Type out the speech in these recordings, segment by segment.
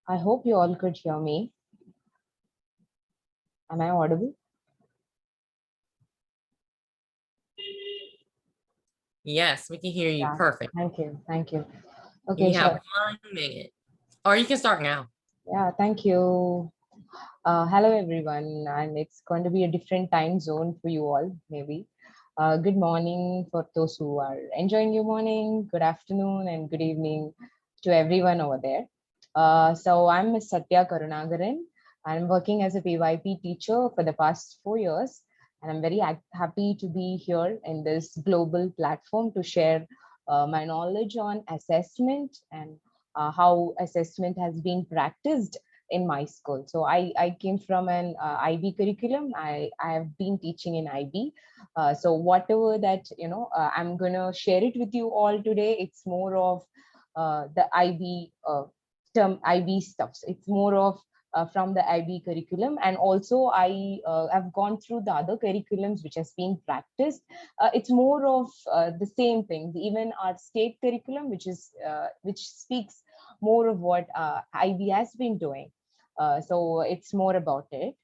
I hope you all could hear me. Am I audible? Yes, we can hear you. Yeah. Perfect. Thank you. Thank you. Okay, You have sure. 1 minute. Or you can start now. Yeah, thank you. Hello, everyone. And it's going to be a different time zone for you all, maybe. Good morning for those who are enjoying your morning, good afternoon, and good evening to everyone over there. So I'm Ms. Satya Karunagaran. I'm working as a PYP teacher for the past 4 years. And I'm very happy to be here in this global platform to share my knowledge on assessment and how assessment has been practiced in my school. So I came from an IB curriculum. I have been teaching in IB. So whatever that, I'm going to share it with you all today. It's more of the IB term, IB stuffs. It's more of from the IB curriculum. And also I have gone through the other curriculums which has been practiced. It's more of the same thing. Even our state curriculum, which speaks more of what IB has been doing. So it's more about it.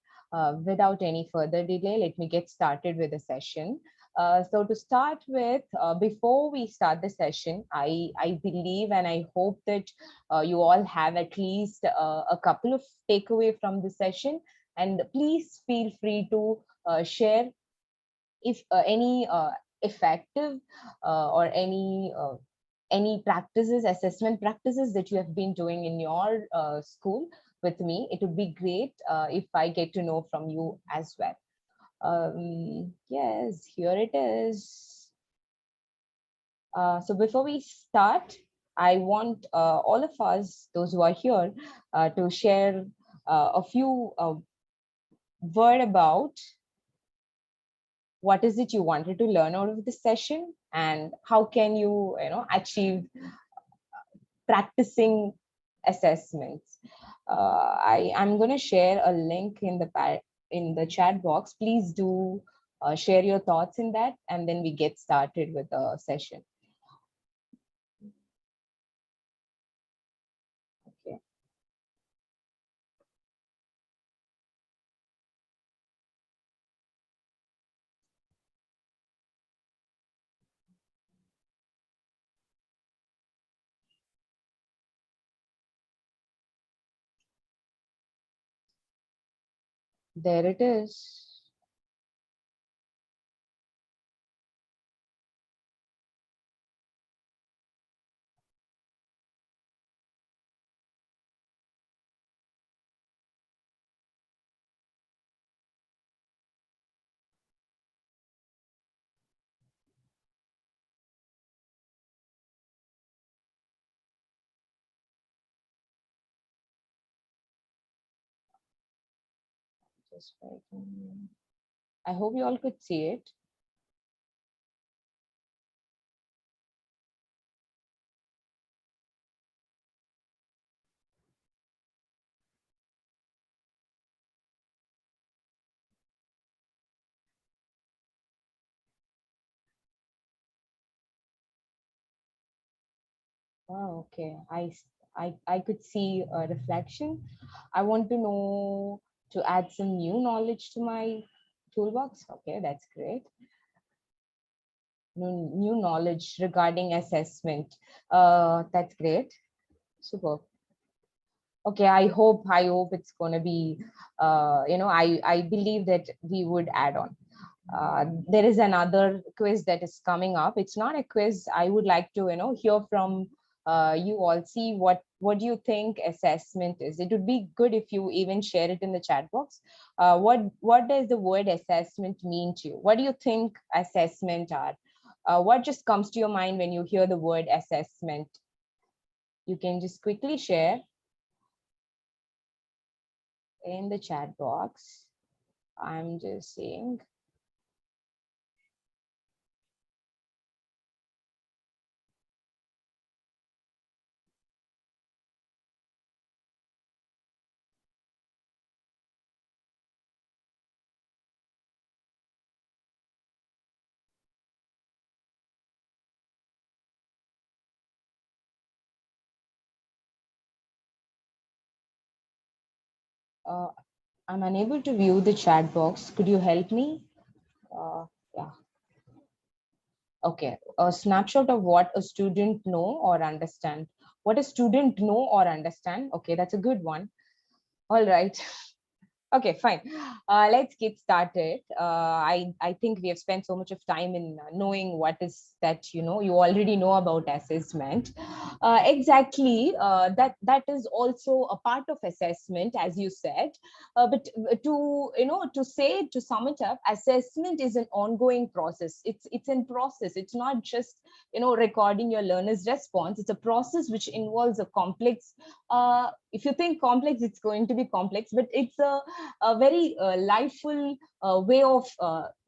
Without any further delay, let me get started with the session. So to start with, before we start the session, I believe and I hope that you all have at least a couple of takeaway from the session. And please feel free to share if any effective or any practices, assessment practices that you have been doing in your school with me. It would be great if I get to know from you as well. Yes, here it is. So before we start, I want all of us, those who are here, to share a few word about what is it you wanted to learn out of the session and how can you practicing assessments. I'm going to share a link in the chat box. Please do share your thoughts in that, and then we get started with the session. Okay. There it is. Just waiting. I hope you all could see it. Oh, okay. I could see a reflection. I want to know to add some new knowledge to my toolbox. Okay, that's great. New knowledge regarding assessment. That's great. Super. Okay, I hope it's gonna be. I believe that we would add on. There is another quiz that is coming up. It's not a quiz. I would like to hear from you all. See what do you think assessment is. It would be good if you even share it in the chat box. What does the word assessment mean to you? What do you think assessment are? What just comes to your mind when you hear the word assessment? You can just quickly share in the chat box. I'm just saying. Uh, I'm unable to view the chat box. Could you help me? Yeah. Okay. A snapshot of what a student know or understand. What a student know or understand. Okay, that's a good one. All right. Okay, fine. Let's get started. I think we have spent so much of time in knowing what is that you already know about assessment. Exactly. That is also a part of assessment, as you said. But to say, to sum it up, assessment is an ongoing process. It's in process. It's not just recording your learner's response. It's a process which involves a complex. If you think complex, it's going to be complex, but it's a very liveful way of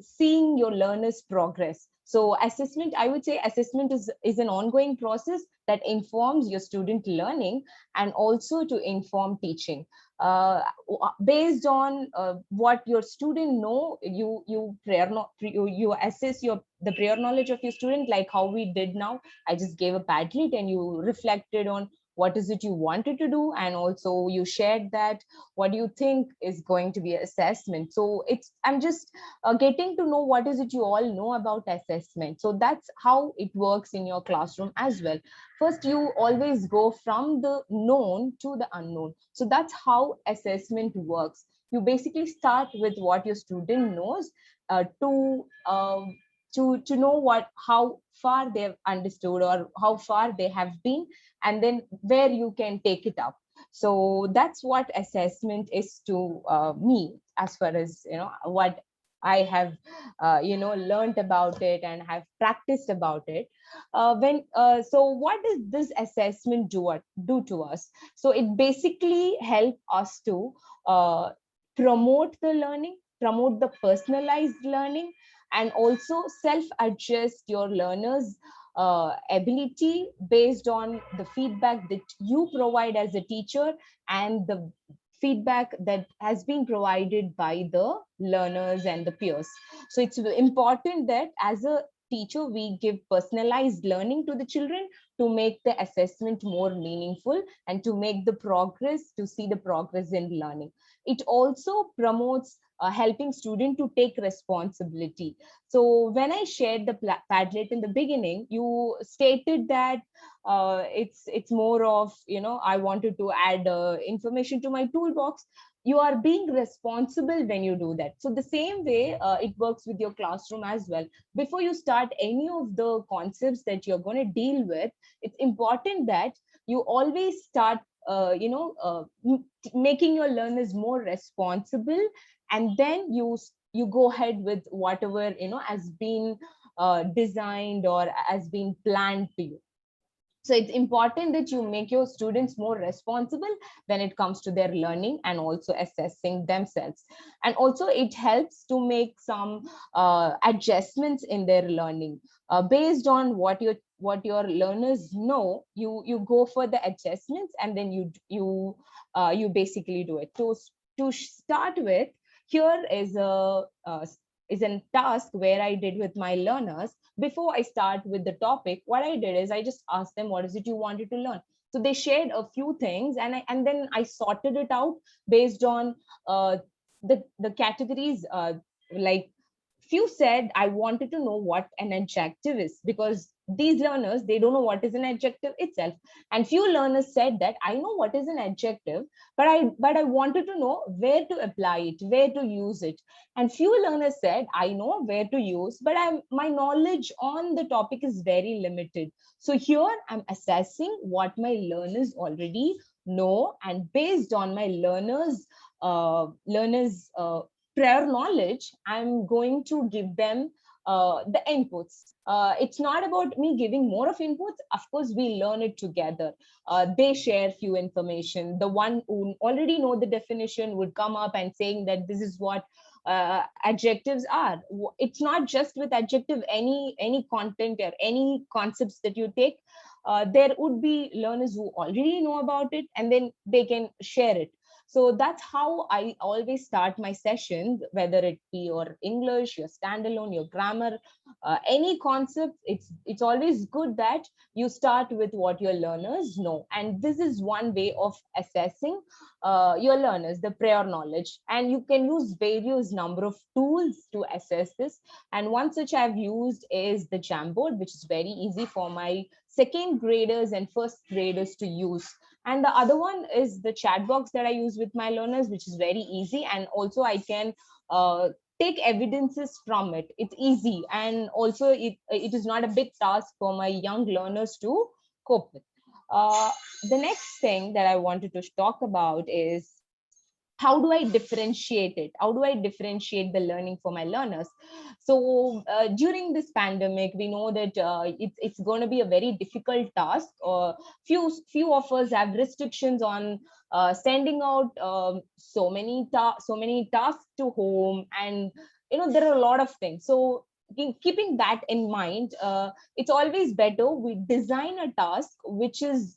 seeing your learners progress. So assessment, I would say assessment is an ongoing process that informs your student learning and also to inform teaching. Based on what your student know, you assess the prior knowledge of your student, like how we did now. I just gave a Padlet and you reflected on what is it you wanted to do, and also you shared that what do you think is going to be assessment. So I'm just getting to know what is it you all know about assessment. So that's how it works in your classroom as well. First, you always go from the known to the unknown. So that's how assessment works. You basically start with what your student knows, to know what how far they've understood or how far they have been, and then where you can take it up. So that's what assessment is to me, as far as what I have learned about it and have practiced about it. When So what does this assessment do to us? So it basically help us to uh, promote the learning, promote the personalized learning, and also self adjust your learners ability based on the feedback that you provide as a teacher and the feedback that has been provided by the learners and the peers. So it's important that as a teacher we give personalized learning to the children to make the assessment more meaningful and to make the progress, to see the progress in learning. It also promotes helping student to take responsibility. So when I shared the Padlet in the beginning, you stated that it's more of I wanted to add information to my toolbox. You are being responsible when you do that. So the same way it works with your classroom as well. Before you start any of the concepts that you're going to deal with, it's important that you always start making your learners more responsible, and then you go ahead with whatever has been designed or has been planned to you. So it's important that you make your students more responsible when it comes to their learning and also assessing themselves. And also it helps to make some adjustments in their learning based on what your learners know. You go for the adjustments, and then you basically do it. To start with, here is a task where I did with my learners. Before I start with the topic, what I did is I just asked them, what is it you wanted to learn? So they shared a few things, and then I sorted it out based on the categories. Like, few said I wanted to know what an adjective is, because these learners, they don't know what is an adjective itself. And few learners said that I know what is an adjective, but I wanted to know where to apply it, where to use it. And few learners said I know where to use, but my knowledge on the topic is very limited. So here I'm assessing what my learners already know, and based on my learners prior knowledge, I'm going to give them the inputs. It's not about me giving more of inputs. Of course, we learn it together. They share few information. The one who already know the definition would come up and saying that this is what adjectives are. It's not just with adjective, any content or any concepts that you take. There would be learners who already know about it, and then they can share it. So that's how I always start my sessions, whether it be your English, your standalone, your grammar, any concept. It's always good that you start with what your learners know, and this is one way of assessing your learners, the prior knowledge. And you can use various number of tools to assess this, and one such I've used is the Jamboard, which is very easy for my second graders and first graders to use. And the other one is the chat box that I use with my learners, which is very easy, and also I can take evidences from it. It's easy, and also it is not a big task for my young learners to cope with. uh, the next thing that I wanted to talk about is, how do I differentiate it? How do I differentiate the learning for my learners? So during this pandemic, we know that it's going to be a very difficult task. Few of us have restrictions on sending out so many tasks to home, and there are a lot of things. So keeping that in mind, it's always better we design a task which is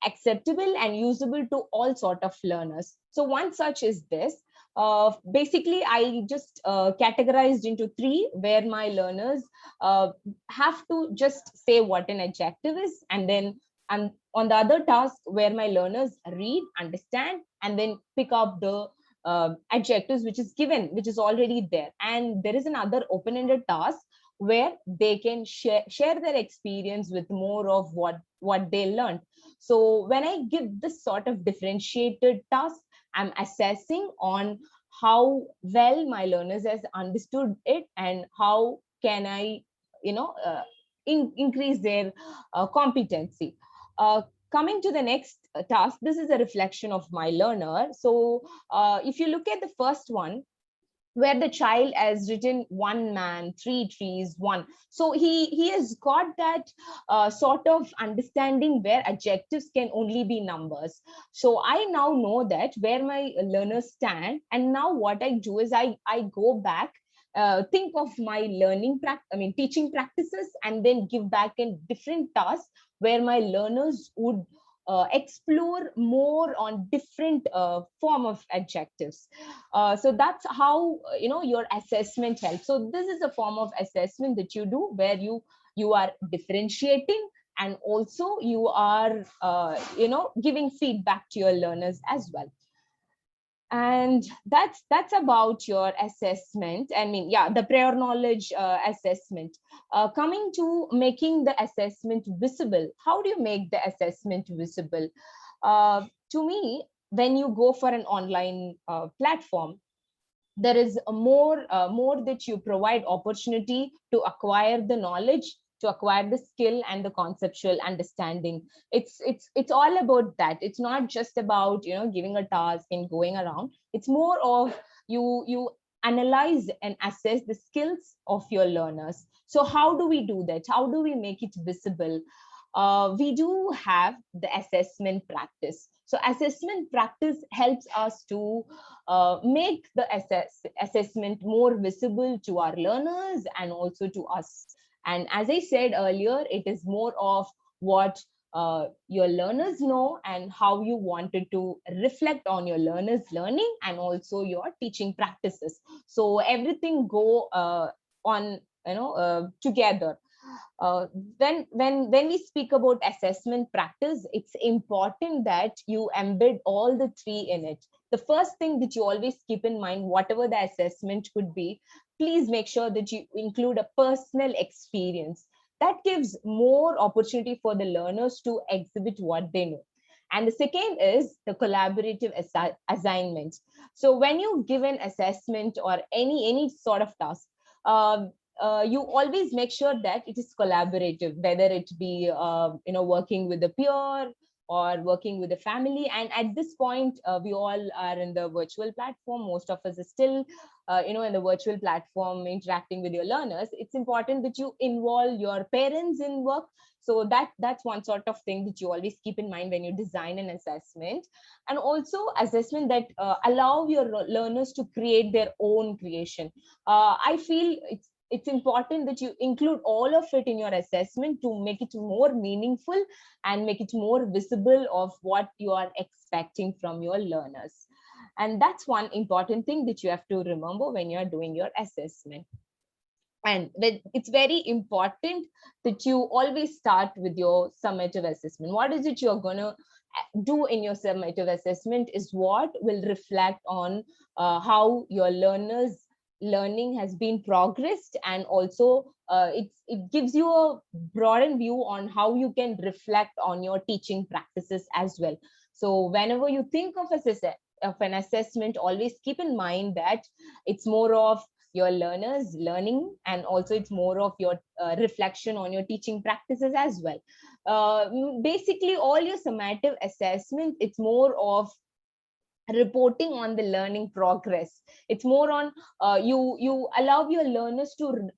acceptable and usable to all sort of learners. So one such is this. Basically, I just categorized into three, where my learners have to just say what an adjective is, and then on the other task where my learners read, understand, and then pick up the adjectives which is given, which is already there. And there is another open-ended task where they can share their experience with more of what they learned. So when I give this sort of differentiated task, I'm assessing on how well my learners has understood it, and how can I, increase their competency. Coming to the next task, this is a reflection of my learner. So if you look at the first one, where the child has written one man, three trees, one. So he has got that sort of understanding where adjectives can only be numbers. So I now know that where my learners stand, and now what I do is I go back, think of my teaching practices, and then give back in different tasks where my learners would explore more on different form of adjectives. So that's how your assessment helps. So this is a form of assessment that you do, where you are differentiating, and also you are giving feedback to your learners as well. And that's about your assessment. I mean, yeah, the prior knowledge assessment. Coming to making the assessment visible, how do you make the assessment visible? To me, when you go for an online platform, there is a more that you provide opportunity to acquire the knowledge, to acquire the skill and the conceptual understanding. It's all about that. It's not just about giving a task and going around. It's more of you analyze and assess the skills of your learners. So how do we do that? How do we make it visible? We do have the assessment practice. So assessment practice helps us to make the assessment more visible to our learners and also to us. And as I said earlier, it is more of what your learners know, and how you wanted to reflect on your learners learning and also your teaching practices. So everything go on together. When we speak about assessment practice, it's important that you embed all the three in it. The first thing that you always keep in mind, whatever the assessment could be, please make sure that you include a personal experience. That gives more opportunity for the learners to exhibit what they know. And the second is the collaborative assignment. So when you give an assessment or any sort of task, you always make sure that it is collaborative, whether it be working with a peer or working with a family. And at this point, we all are in the virtual platform. Most of us are still in the virtual platform interacting with your learners. It's important that you involve your parents in work. So that's one sort of thing that you always keep in mind when you design an assessment. And also assessment that allow your learners to create their own creation. I feel it's important that you include all of it in your assessment to make it more meaningful and make it more visible of what you are expecting from your learners. And that's one important thing that you have to remember when you're doing your assessment. And it's very important that you always start with your summative assessment. What is it you're going to do in your summative assessment is what will reflect on how your learners learning has been progressed, and also it gives you a broadened view on how you can reflect on your teaching practices as well. So whenever you think of an assessment, always keep in mind that it's more of your learners learning, and also it's more of your reflection on your teaching practices as well. Basically all your summative assessment, it's more of reporting on the learning progress. It's more on you allow your learners to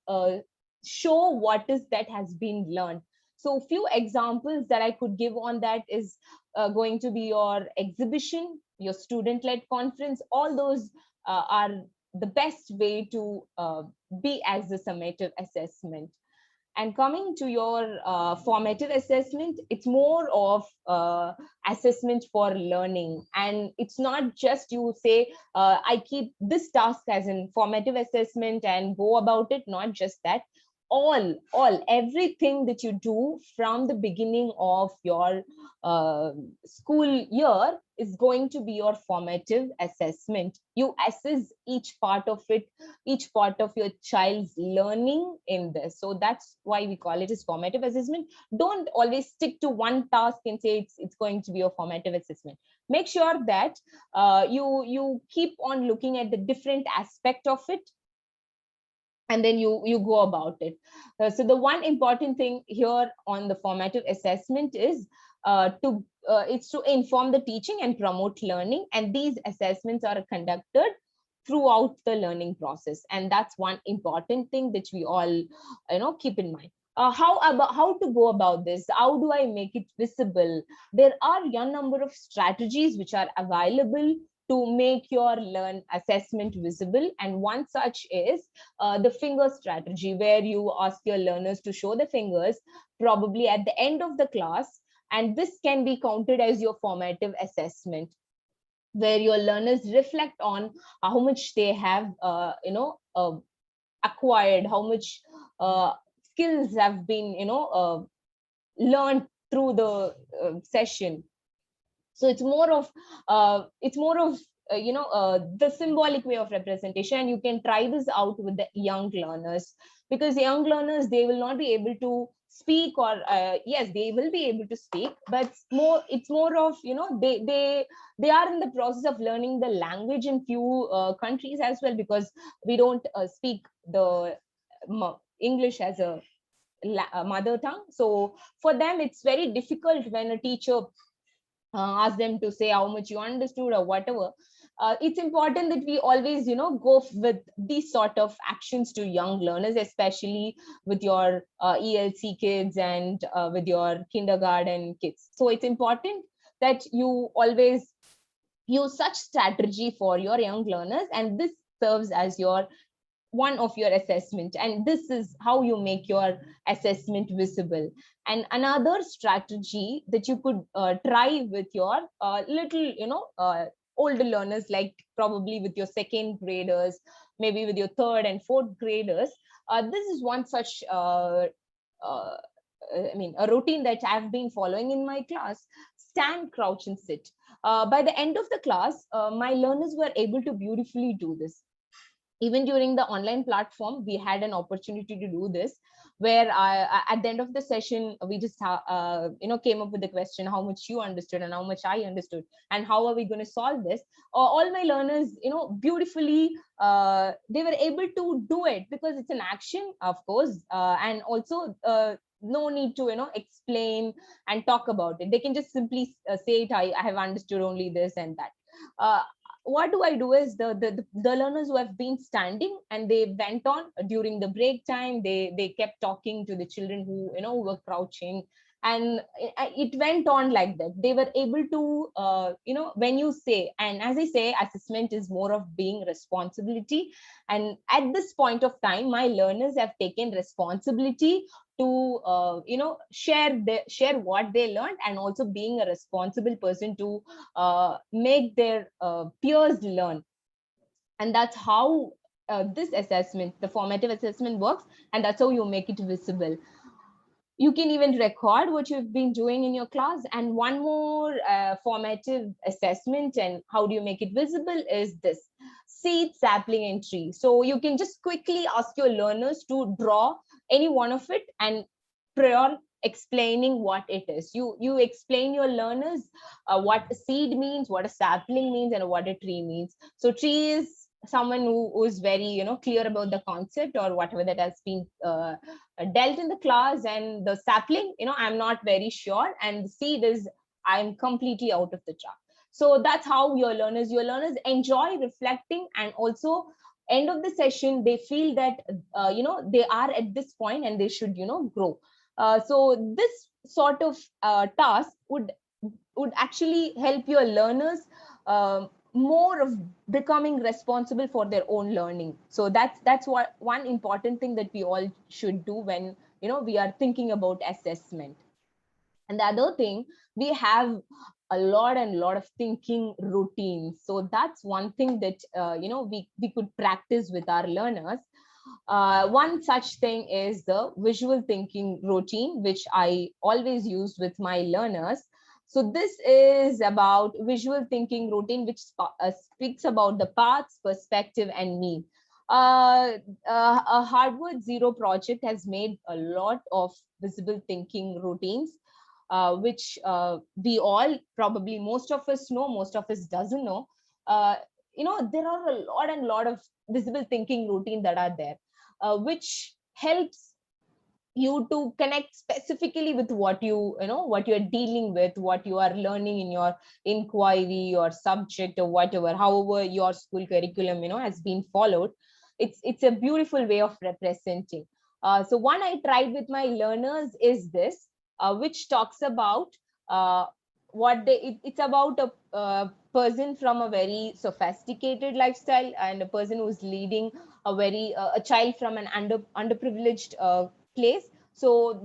show what is that has been learned. So few examples that I could give on that is going to be your exhibition, your student-led conference. All those are the best way to be as the summative assessment. And coming to your formative assessment, it's more of assessment for learning. And it's not just you say, I keep this task as in formative assessment and go about it. Not just that. Everything that you do from the beginning of your school year is going to be your formative assessment. You assess each part of it, each part of your child's learning in this. So that's why we call it as formative assessment. Don't always stick to one task and say it's going to be a formative assessment. Make sure that you keep on looking at the different aspect of it, and then you go about it. So the one important thing here on the formative assessment is it's to inform the teaching and promote learning, and these assessments are conducted throughout the learning process. And that's one important thing that we all keep in mind. How to go about this? How do I make it visible? There are a number of strategies which are available to make your learn assessment visible, and one such is the finger strategy, where you ask your learners to show the fingers probably at the end of the class, and this can be counted as your formative assessment, where your learners reflect on how much they have acquired, how much skills have been learned through the session. So it's more of the symbolic way of representation. And you can try this out with the young learners, because young learners, they will not be able to speak, or yes, they will be able to speak, but it's more of they are in the process of learning the language in few countries as well, because we don't speak the English as a mother tongue. So for them it's very difficult when a teacher ask them to say how much you understood or whatever. It's important that we always go with these sort of actions to young learners, especially with your ELC kids and with your kindergarten kids. So it's important that you always use such strategy for your young learners, and this serves as your one of your assessment, and this is how you make your assessment visible. And another strategy that you could try with your little older learners, like probably with your second graders, maybe with your third and fourth graders, this is one such a routine that I've been following in my class: stand, crouch, and sit. By the end of the class, my learners were able to beautifully do this. Even during the online platform, we had an opportunity to do this, where at the end of the session, we just came up with the question, how much you understood and how much I understood, and how are we going to solve this. All my learners, beautifully, they were able to do it, because it's an action, of course, and also no need to explain and talk about it. They can just simply say it, I have understood only this and that. What do I do is the learners who have been standing and they went on during the break time, they kept talking to the children who were crouching, And it went on like that. They were able to when you say, and as I say, assessment is more of being responsibility. And at this point of time, my learners have taken responsibility to share what they learned, and also being a responsible person to make their peers learn. And that's how this assessment, the formative assessment, works. And that's how you make it visible. You can even record what you've been doing in your class. And one more formative assessment, and how do you make it visible, is this seed, sapling, and tree. So you can just quickly ask your learners to draw any one of it, and prior explaining what it is. You explain your learners what a seed means, what a sapling means, and what a tree means. So tree is someone who is very clear about the concept or whatever that has been dealt in the class. And the sapling, I'm not very sure. And the seed is, I'm completely out of the track. So that's how your learners enjoy reflecting. And also, end of the session, they feel that they are at this point and they should grow. So this sort of task would actually help your learners more of becoming responsible for their own learning. So that's what one important thing that we all should do when we are thinking about assessment. And the other thing, we have a lot and lot of thinking routines. So that's one thing that we could practice with our learners. One such thing is the visual thinking routine, which I always use with my learners. So this is about visual thinking routine, which speaks about the paths, perspective, and mean. A Harvard Zero project has made a lot of visible thinking routines, which we all probably, most of us know, most of us doesn't know. Uh, there are a lot and lot of visible thinking routine that are there, which helps you to connect specifically with what what you're dealing with, what you are learning in your inquiry or subject or whatever, however your school curriculum has been followed. It's a beautiful way of representing. So one I tried with my learners is this, which talks about it's about a person from a very sophisticated lifestyle, and a person who's leading a child from an underprivileged place. So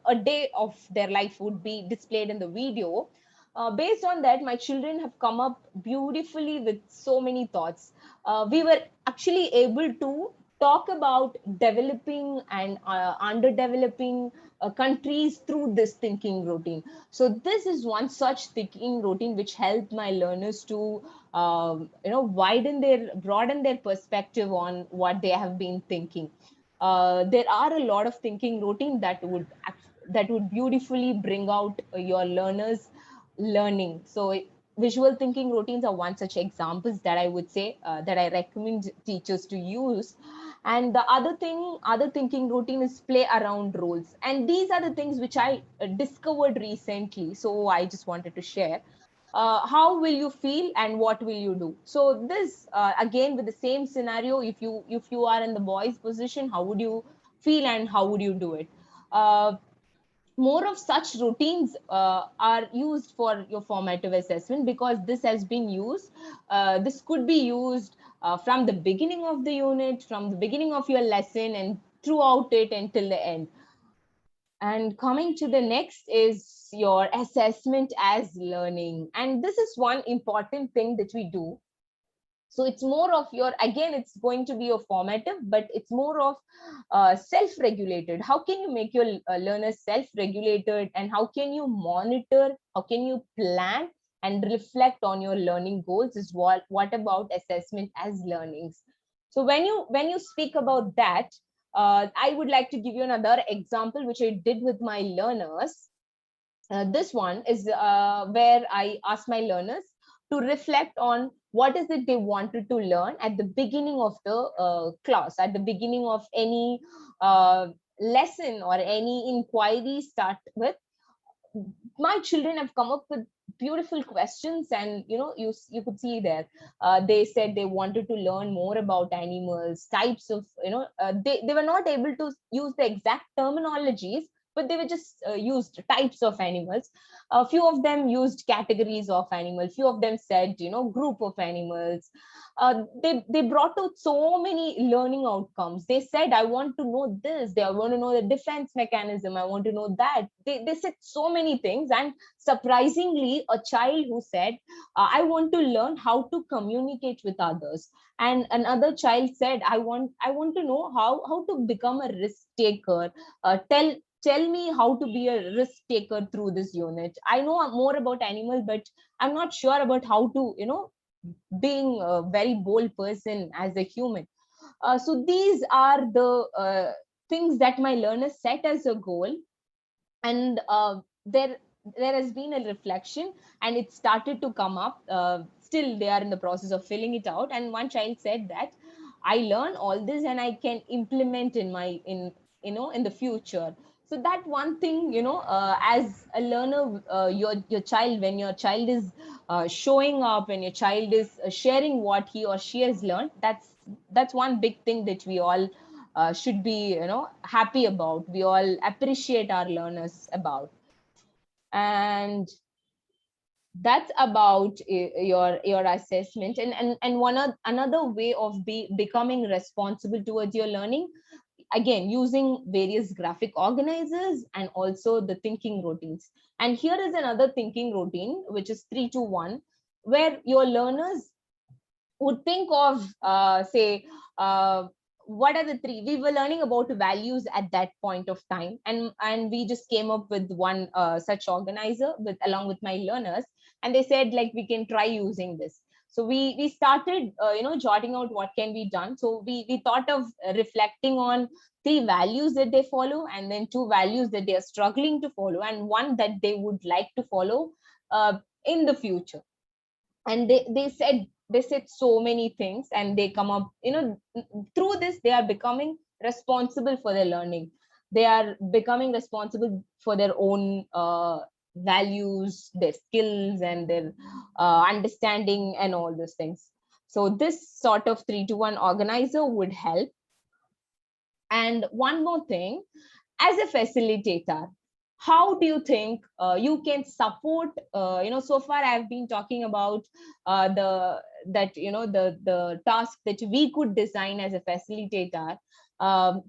a day of their life would be displayed in the video. Based on that, my children have come up beautifully with so many thoughts. We were actually able to talk about developing and underdeveloping countries through this thinking routine. So this is one such thinking routine which helped my learners to broaden their perspective on what they have been thinking. There are a lot of thinking routine that would beautifully bring out your learners learning. So visual thinking routines are one such examples that I would say, that I recommend teachers to use. And the other thinking routine is play around roles. And these are the things which I discovered recently. So I just wanted to share. How will you feel and what will you do? So this, again, with the same scenario, if you are in the boys position, how would you feel and how would you do it? More of such routines are used for your formative assessment, because this has been used, this could be used from the beginning of the unit, from the beginning of your lesson, and throughout it until the end. And coming to the next is your assessment as learning. And this is one important thing that we do. So it's more of again, it's going to be a formative, but it's more of self-regulated. How can you make your learners self-regulated, and how can you monitor, how can you plan and reflect on your learning goals, is what about assessment as learnings. So when you speak about that, I would like to give you another example which I did with my learners. This one is where I asked my learners to reflect on what is it they wanted to learn at the beginning of the class, at the beginning of any lesson or any inquiry start with. My children have come up with beautiful questions, and you could see there, they said they wanted to learn more about animals, types of they were not able to use the exact terminologies, but they were just used types of animals. A few of them used categories of animals, few of them said, group of animals. They brought out so many learning outcomes. They said, I want to know this, I want to know the defense mechanism, I want to know that. They said so many things. And surprisingly, a child who said, I want to learn how to communicate with others. And another child said, I want to know how to become a risk taker. Tell me how to be a risk taker through this unit. I know more about animals, but I'm not sure about how to, being a very bold person as a human. So these are the things that my learners set as a goal. And there has been a reflection, and it started to come up. Still they are in the process of filling it out, and one child said that I learn all this and I can implement in my in the future. So that one thing, as a learner, your child, when your child is showing up, and your child is sharing what he or she has learned, that's one big thing that we all should be, happy about. We all appreciate our learners about. And that's about your assessment. And another way of becoming responsible towards your learning, again using various graphic organizers and also the thinking routines. And here is another thinking routine, which is 3-2-1, where your learners would think of, say, what are the three. We were learning about values at that point of time, and we just came up with one such organizer with along with my learners, and they said, like, we can try using this. So we started, jotting out what can be done. So we thought of reflecting on three values that they follow, and then two values that they are struggling to follow, and one that they would like to follow in the future. And they said so many things, and they come up, through this they are becoming responsible for their learning. They are becoming responsible for their own values, their skills, and their understanding, and all those things. So this sort of 3-2-1 organizer would help. And one more thing, as a facilitator, how do you think you can support, so far I've been talking about the task that we could design as a facilitator,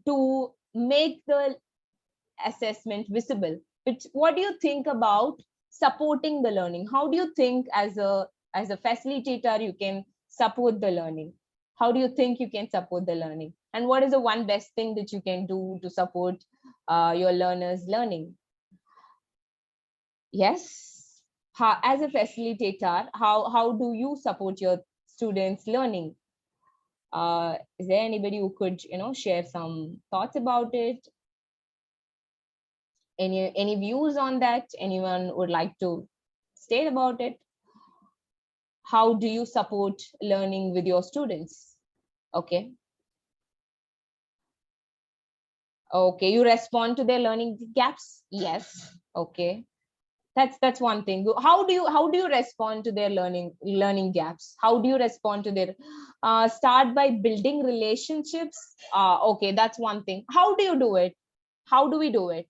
to make the assessment visible. But what do you think about supporting the learning? How do you think, as a facilitator, you can support the learning? How do you think you can support the learning? And what is the one best thing that you can do to support your learners learning? Yes. As a facilitator, how do you support your students learning? Is there anybody who could, share some thoughts about it? Any views on that? Anyone would like to state about it? How do you support learning with your students? Okay. Okay, you respond to their learning gaps? Yes. Okay. That's one thing. How do you respond to their learning gaps? How do you respond to their start by building relationships? Okay, that's one thing. How do you do it? How do we do it?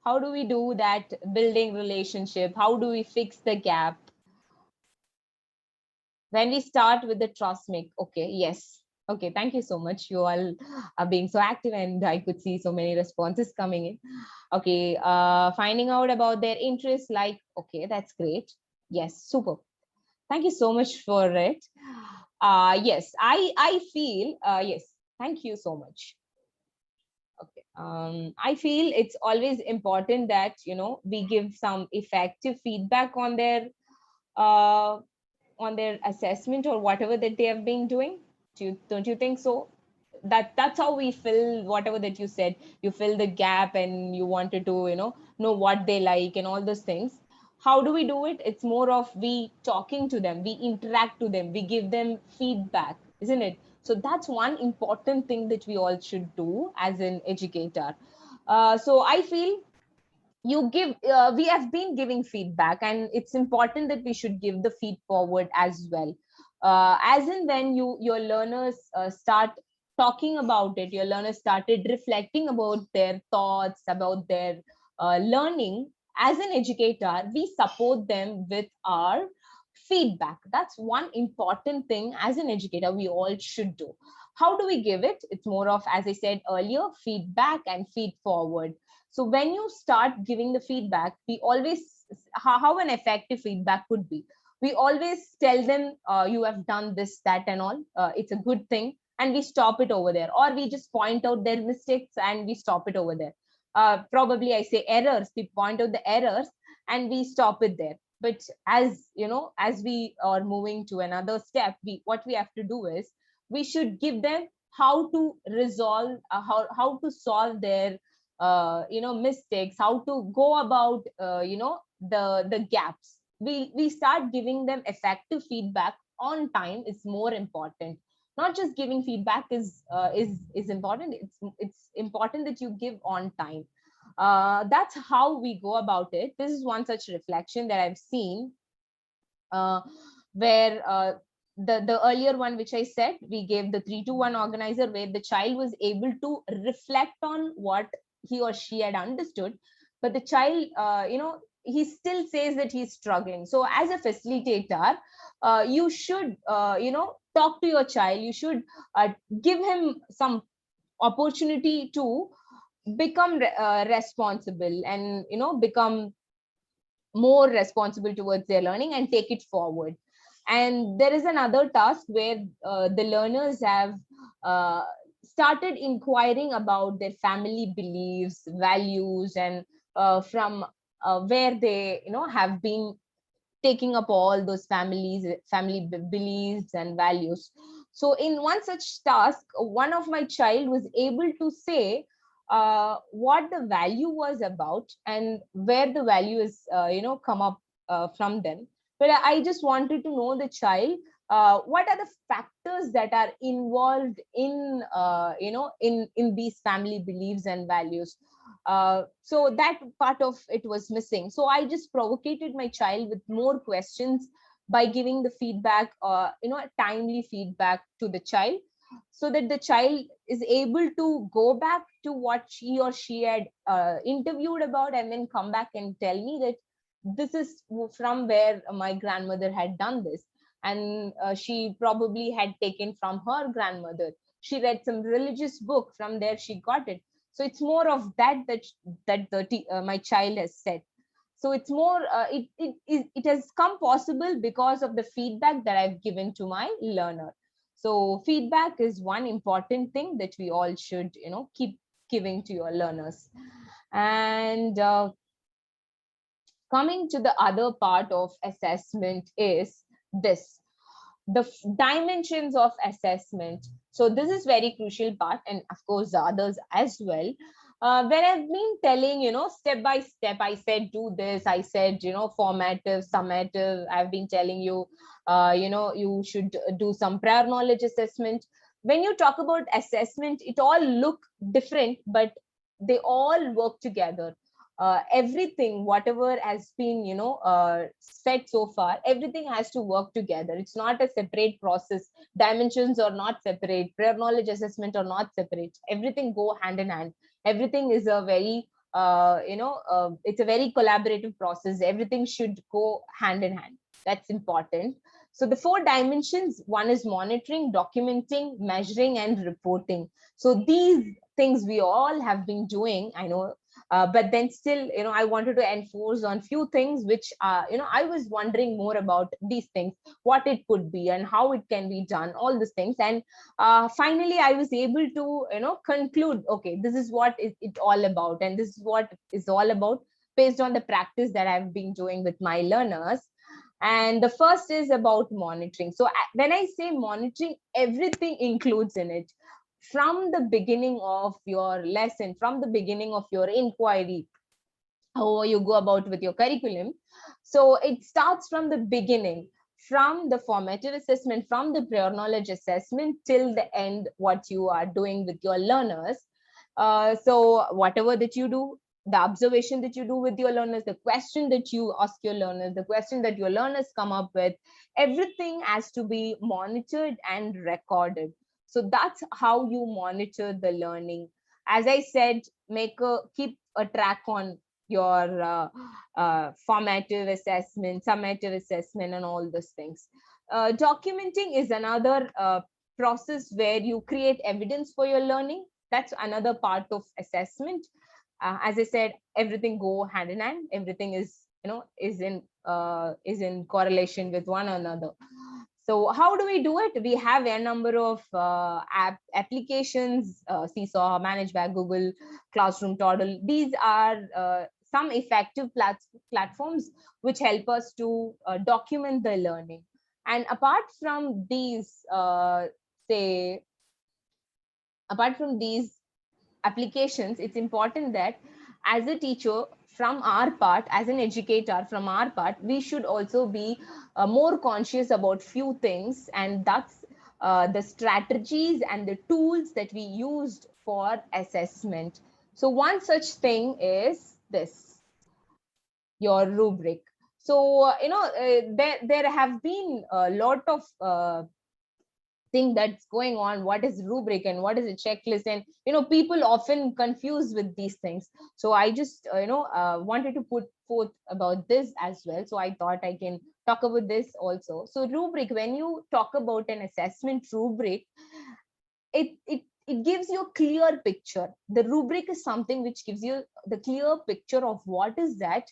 How do we do that building relationship? How do we fix the gap? When we start with the trust make. Okay, yes. Okay, thank you so much. You all are being so active, and I could see so many responses coming in. Okay, finding out about their interests, like, okay, that's great. Yes, super. Thank you so much for it. Yes, I feel, yes, thank you so much. Okay, I feel it's always important that, we give some effective feedback uh, on their assessment or whatever that they have been doing. Don't you think so? That's how we fill whatever that you said. You fill the gap, and you wanted to, know what they like and all those things. How do we do it? It's more of we talking to them, we interact to them, we give them feedback, isn't it? So that's one important thing that we all should do as an educator. So I feel we have been giving feedback, and it's important that we should give the feed forward as well. As in when your learners start talking about it, your learners started reflecting about their thoughts, about their learning. As an educator, we support them with our feedback. That's one important thing as an educator we all should do. How do we give it? It's more of, as I said earlier, feedback and feed forward. So when you start giving the feedback, we always, how an effective feedback could be, we always tell them, you have done this, that, and all. It's a good thing, and we stop it over there, or we just point out their mistakes and we stop it over there. Probably I say errors, we point out the errors and we stop it there. But as you know, as we are moving to another step, we, what we have to do is, we should give them how to resolve, how to solve their mistakes, how to go about the gaps. We start giving them effective feedback on time is more important. Not just giving feedback is important, it's important that you give on time. That's how we go about it. This is one such reflection that I've seen, uh, where the earlier one which I said, we gave the 3-2-1 organizer, where the child was able to reflect on what he or she had understood, but the child, he still says that he's struggling. So as a facilitator, you should talk to your child. You should give him some opportunity to become responsible, and become more responsible towards their learning and take it forward. And there is another task where the learners have uh, started inquiring about their family beliefs, values, and from where they have been taking up all those family beliefs and values. So in one such task, one of my child was able to say what the value was about and where the value is come up from them. But I just wanted to know the child, what are the factors that are involved in in these family beliefs and values. So that part of it was missing. So I just provocated my child with more questions by giving the feedback, timely feedback to the child, so that the child is able to go back to what he or she had interviewed about, and then come back and tell me that this is from where my grandmother had done this, and she probably had taken from her grandmother. She read some religious book, from there she got it. So it's more of that my child has said. So it's more, it has come possible because of the feedback that I've given to my learner. So feedback is one important thing that we all should keep giving to your learners. And coming to the other part of assessment is this, the dimensions of assessment. So this is very crucial part, and of course the others as well, where I've been telling, step by step. I said do this, I said formative, summative. I've been telling you, you should do some prior knowledge assessment. When you talk about assessment, it all look different, but they all work together. Everything whatever has been said so far, everything has to work together. It's not a separate process. Dimensions are not separate, prior knowledge assessment are not separate. Everything go hand in hand. Everything is a very it's a very collaborative process. Everything should go hand in hand. That's important. So the 4 dimensions, one is monitoring, documenting, measuring, and reporting. So these things we all have been doing, I know, but then still, I wanted to enforce on few things which I was wondering more about these things, what it could be and how it can be done, all these things. And finally I was able to conclude, okay, this is what it all about, and this is what is all about based on the practice that I've been doing with my learners. And the first is about monitoring. So when I say monitoring, everything includes in it, from the beginning of your lesson, from the beginning of your inquiry, how you go about with your curriculum. So it starts from the beginning, from the formative assessment, from the prior knowledge assessment till the end, what you are doing with your learners. So whatever that you do, the observation that you do with your learners, the question that you ask your learners, the question that your learners come up with, everything has to be monitored and recorded. So that's how you monitor the learning. As I said, keep a track on your formative assessment, summative assessment, and all those things. Documenting is another process where you create evidence for your learning. That's another part of assessment. As I said, everything go hand in hand. Everything is, is in correlation with one another. So how do we do it? We have a number of applications, Seesaw, managed by Google, Classroom, Toddle. These are some effective platforms which help us to document the learning. And apart from these, apart from these applications, it's important that as a teacher, from our part, as an educator, from our part, we should also be more conscious about few things, and that's the strategies and the tools that we used for assessment. So one such thing is this, your rubric. So there have been a lot of thing that's going on. What is rubric and what is a checklist? And people often confuse with these things. So I just wanted to put forth about this as well. So I thought I can talk about this also. So rubric, when you talk about an assessment rubric, it gives you a clear picture. The rubric is something which gives you the clear picture of what is that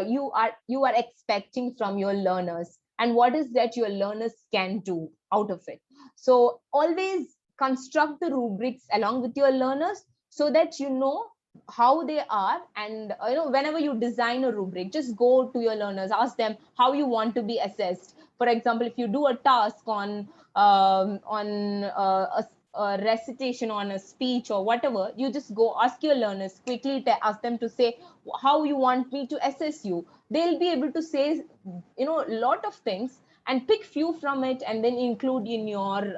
you are expecting from your learners, and what is that your learners can do out of it. So always construct the rubrics along with your learners, so that you know how they are. And whenever you design a rubric, just go to your learners, ask them how you want to be assessed. For example, if you do a task on a recitation, on a speech or whatever, you just go ask your learners quickly, to ask them to say how you want me to assess you. They'll be able to say a lot of things, and pick few from it and then include in your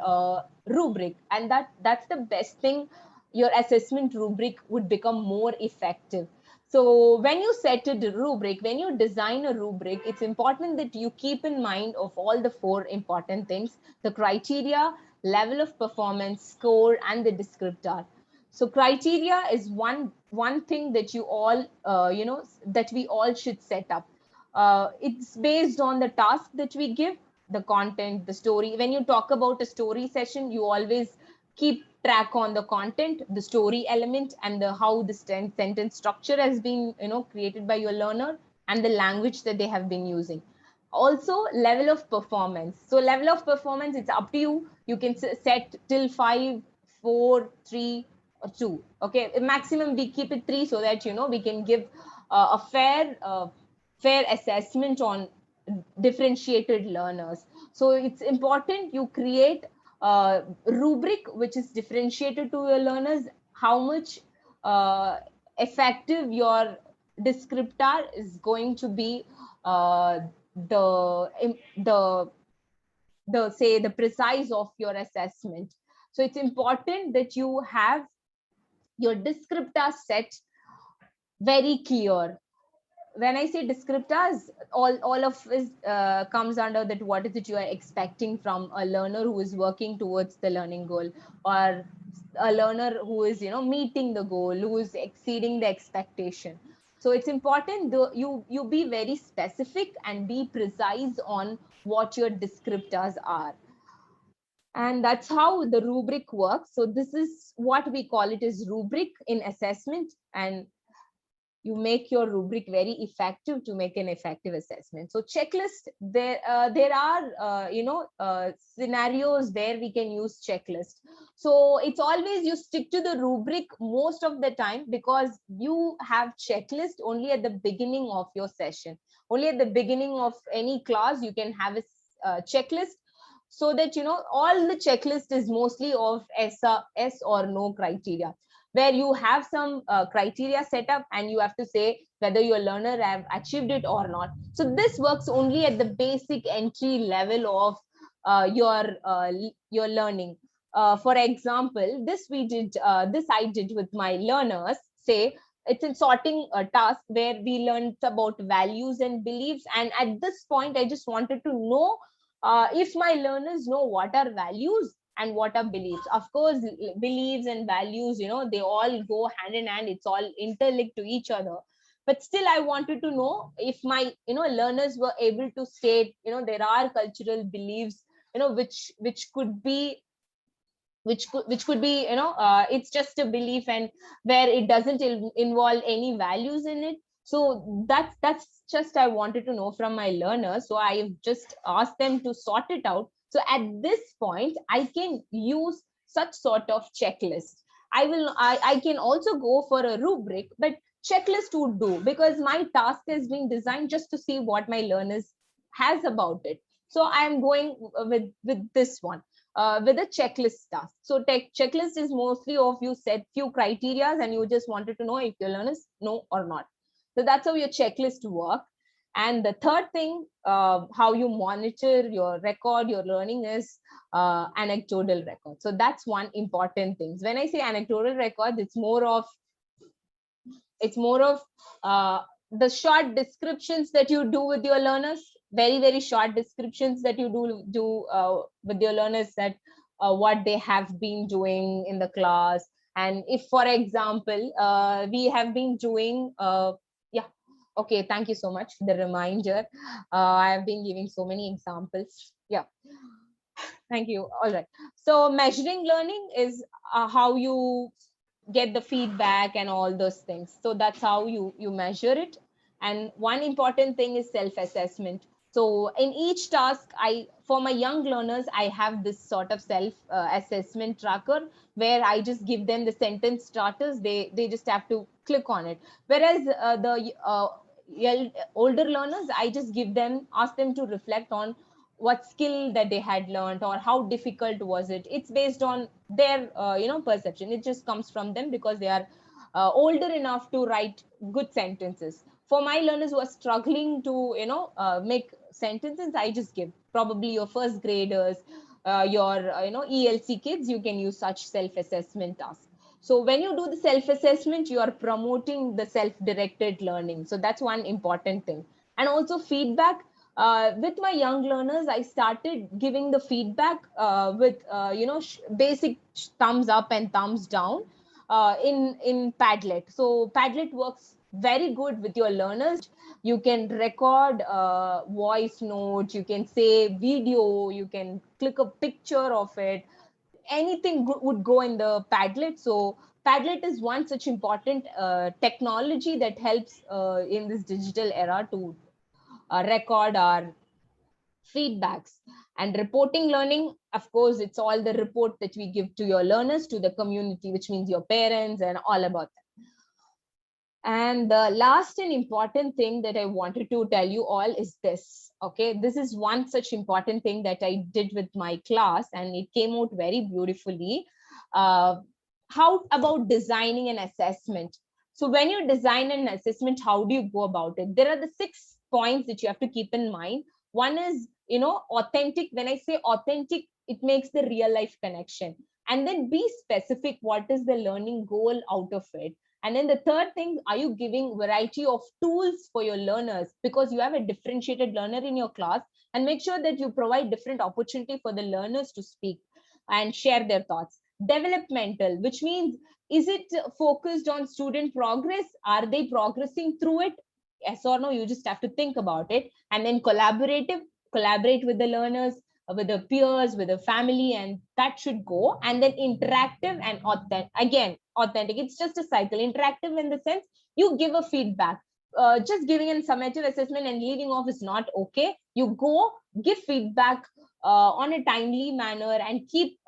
rubric. And that's the best thing. Your assessment rubric would become more effective. So when you set a rubric, when you design a rubric, it's important that you keep in mind of all the four important things: the criteria, level of performance, score, and the descriptor. So criteria is one thing that you all that we all should set up. It's based on the task that we give, the content, the story. When you talk about a story session, you always keep track on the content, the story element, and the how the sentence structure has been created by your learner, and the language that they have been using. Also, level of performance. So level of performance, it's up to you. You can set till 5, 4, 3, or 2. Okay, maximum we keep it 3, so that we can give a fair assessment on differentiated learners. So it's important you create a rubric which is differentiated to your learners. How much effective your descriptor is going to be, the say the precise of your assessment. So it's important that you have your descriptor set very clear. When I say descriptors, all of this comes under that. What is it you are expecting from a learner who is working towards the learning goal, or a learner who is meeting the goal, who is exceeding the expectation. So it's important you be very specific and be precise on what your descriptors are. And that's how the rubric works. So this is what we call it as rubric in assessment. And you make your rubric very effective to make an effective assessment. So checklist, there are scenarios where we can use checklist. So it's always you stick to the rubric most of the time, because you have checklist only at the beginning of your session. Only at the beginning of any class you can have a checklist, so that all the checklist is mostly of yes or no criteria, where you have some criteria set up, and you have to say whether your learner have achieved it or not. So this works only at the basic entry level of your learning. For example, this I did with my learners. Say it's a sorting task where we learned about values and beliefs, and at this point I just wanted to know if my learners know what are values and what are beliefs. Of course, beliefs and values, they all go hand in hand. It's all interlinked to each other. But still, I wanted to know if my, learners were able to state, there are cultural beliefs, which could be, which could be, it's just a belief, and where it doesn't involve any values in it. So that's just I wanted to know from my learners. So I've just asked them to sort it out. So at this point, I can use such sort of checklist. I can also go for a rubric, but checklist would do, because my task is being designed just to see what my learners has about it. So I'm going with this one, with a checklist task. So checklist is mostly of you set few criterias and you just wanted to know if your learners know or not. So that's how your checklist work. And the third thing, how you monitor your record, your learning, is anecdotal record. So that's one important thing. When I say anecdotal record, it's more of the short descriptions that you do with your learners, very, very short descriptions that you do with your learners, that what they have been doing in the class. And if, for example, we have been doing, yeah, okay, thank you so much for the reminder. I have been giving so many examples. Yeah, thank you. All right. So measuring learning is how you get the feedback and all those things. So that's how you measure it. And one important thing is self-assessment. So in each task, for my young learners, I have this sort of self assessment tracker, where I just give them the sentence starters. They just have to click on it. Whereas the older learners, I just ask them to reflect on what skill that they had learned, or how difficult was it. It's based on their perception. It just comes from them, because they are older enough to write good sentences. For my learners who are struggling to make sentences, I just give probably your first graders, your ELC kids, you can use such self-assessment tasks. So when you do the self-assessment, you are promoting the self-directed learning. So that's one important thing. And also feedback. With my young learners, I started giving the feedback with basic thumbs up and thumbs down in Padlet. So Padlet works very good with your learners. You can record voice notes, you can say video, you can click a picture of it. Anything would go in the Padlet. So Padlet is one such important technology that helps in this digital era to record our feedbacks. And reporting learning, of course, it's all the report that we give to your learners, to the community, which means your parents and all about that. And the last and important thing that I wanted to tell you all is this. Okay, this is one such important thing that I did with my class, and it came out very beautifully. How about designing an assessment? So when you design an assessment, how do you go about it? There are the 6 points that you have to keep in mind. One is, authentic. When I say authentic, it makes the real life connection. And then be specific. What is the learning goal out of it? And then the third thing, are you giving variety of tools for your learners? Because you have a differentiated learner in your class, and make sure that you provide different opportunity for the learners to speak and share their thoughts. Developmental, which means, is it focused on student progress? Are they progressing through it? Yes or no? You just have to think about it. And then collaborative, collaborate with the learners, with the peers, with the family, and that should go. And then interactive and authentic. Again, authentic. It's just a cycle. Interactive in the sense you give a feedback. Just giving a summative assessment and leaving off is not okay. You go give feedback on a timely manner and keep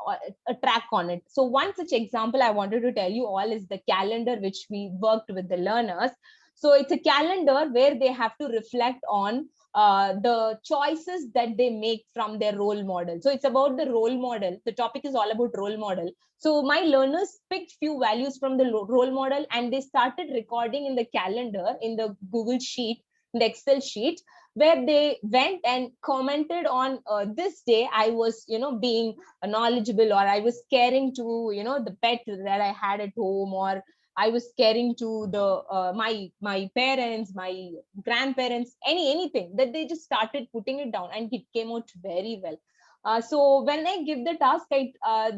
a track on it. So one such example I wanted to tell you all is the calendar which we worked with the learners. So it's a calendar where they have to reflect on the choices that they make from their role model. So it's about the role model. The topic is all about role model. So my learners picked few values from the role model, and they started recording in the calendar, in the Google sheet, in the Excel sheet, where they went and commented on this day I was, being knowledgeable, or I was caring to, the pet that I had at home, or I was caring to the my parents, my grandparents, anything that they just started putting it down, and it came out very well. So when I give the task,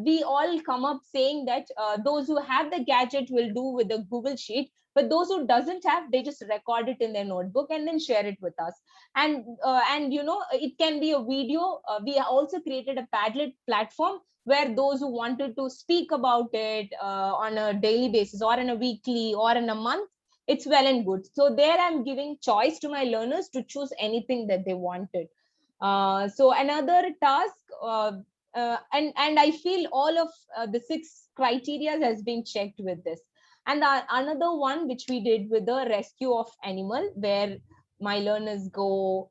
we all come up saying that those who have the gadget will do with the Google Sheet, but those who doesn't have, they just record it in their notebook and then share it with us. And it can be a video. We also created a Padlet platform where those who wanted to speak about it on a daily basis or in a weekly or in a month, it's well and good. So there I'm giving choice to my learners to choose anything that they wanted. So another task, and I feel all of the 6 criteria has been checked with this. And another one which we did with the rescue of animal, where my learners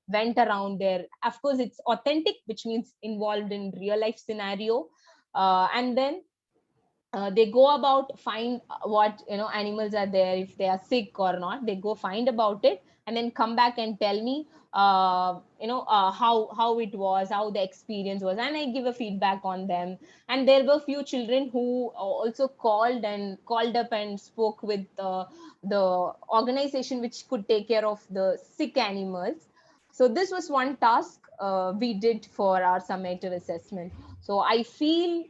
went around there. Of course, it's authentic, which means involved in real life scenario. And then they go about find what animals are there, if they are sick or not. They go find about it and then come back and tell me how it was, how the experience was, and I give a feedback on them. And there were few children who also called up and spoke with the organization which could take care of the sick animals. So this was one task we did for our summative assessment. So I feel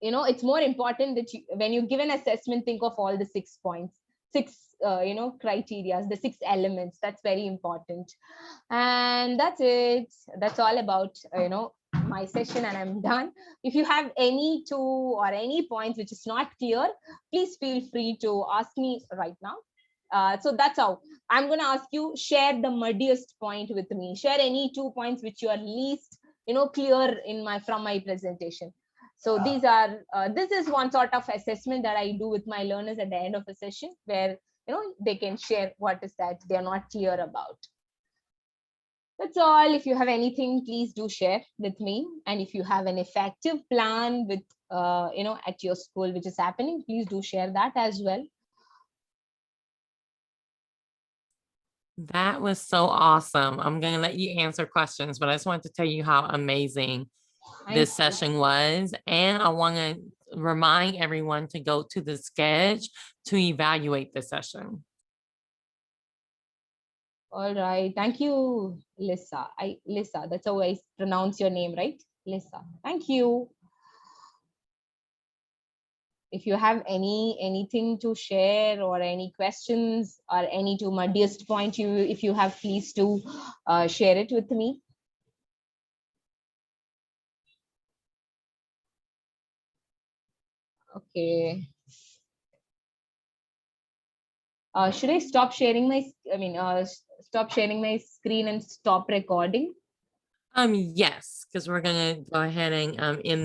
it's more important that when you give an assessment, think of all the 6 points, 6 criteria, the 6 elements. That's very important. And that's it. That's all about my session, and I'm done. If you have any two or any points which is not clear, please feel free to ask me right now. So that's how I'm going to ask you, share the muddiest point with me. Share any 2 points which you are least clear from my presentation. So this is one sort of assessment that I do with my learners at the end of a session, where they can share what is that they're not clear about. That's all. If you have anything, please do share with me. And if you have an effective plan with at your school which is happening, please do share that as well. That was so awesome. I'm going to let you answer questions, but I just wanted to tell you how amazing this session was. And I want to remind everyone to go to the sketch to evaluate the session. All right. Thank you, Lisa. Lisa, that's how I pronounce your name, right? Lisa. Thank you. If you have anything to share or any questions or any to muddiest point if you have, please do share it with me. Okay. Should I stop sharing my, stop sharing my screen and stop recording? Yes, because we're going to go ahead and end